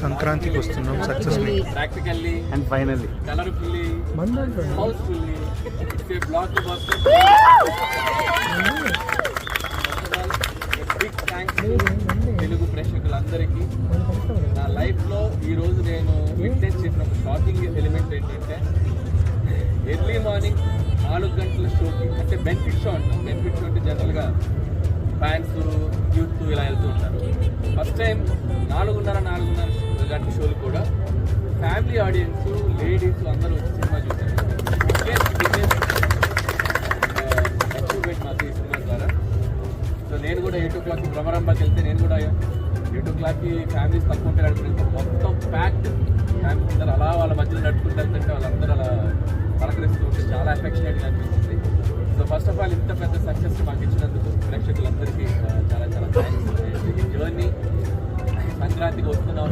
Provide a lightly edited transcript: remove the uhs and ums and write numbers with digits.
సంక్రాంతికి వస్తున్నాం success practically and finally colourfully housefully it's a blockbuster. Big thanks Telugu ప్రేక్షకులందరికీ. నా లైఫ్లో ఈరోజు నేను విట్నెస్ చేసిన ఒక షాకింగ్ ఎలిమెంట్ ఏంటంటే ఎర్లీ మార్నింగ్ 4 గంటల షోకి, అంటే బెనిఫిట్ షో అంటాం. బెనిఫిట్ షో అంటే జనరల్గా ఫ్యాన్స్ యూత్ ఇలా వెళ్తూ ఉంటారు. ఫస్ట్ టైం 4:30 గంటల షోలు కూడా ఫ్యామిలీ ఆడియన్స్, లేడీస్ అందరూ వచ్చి సినిమా చూశారు. అచీవ్మెంట్ మాకు ఈ సినిమా ద్వారా. సో నేను కూడా 8 o'clock భ్రమరంభకి వెళ్తే, నేను కూడా 8 o'clock ఫ్యామిలీస్ తక్కువ ఉంటారు అనుకుంటే మొత్తం ప్యాక్డ్ ఫ్యామిలీస్ అందరూ అలా వాళ్ళ మధ్యలో నడుచుకుంటూ వెళ్తుంటే వాళ్ళందరూ అలా పలకరిస్తూ ఉంటే చాలా ఎఫెక్షనేట్గా అనిపిస్తుంది. సో ఫస్ట్ ఆఫ్ ఆల్ ఇంత పెద్ద సక్సెస్ మాకు ఇచ్చినందుకు ప్రేక్షకులందరికీ చాలా చాలా థ్యాంక్స్. ఈ జర్నీ సంక్రాంతికి వస్తున్నాం.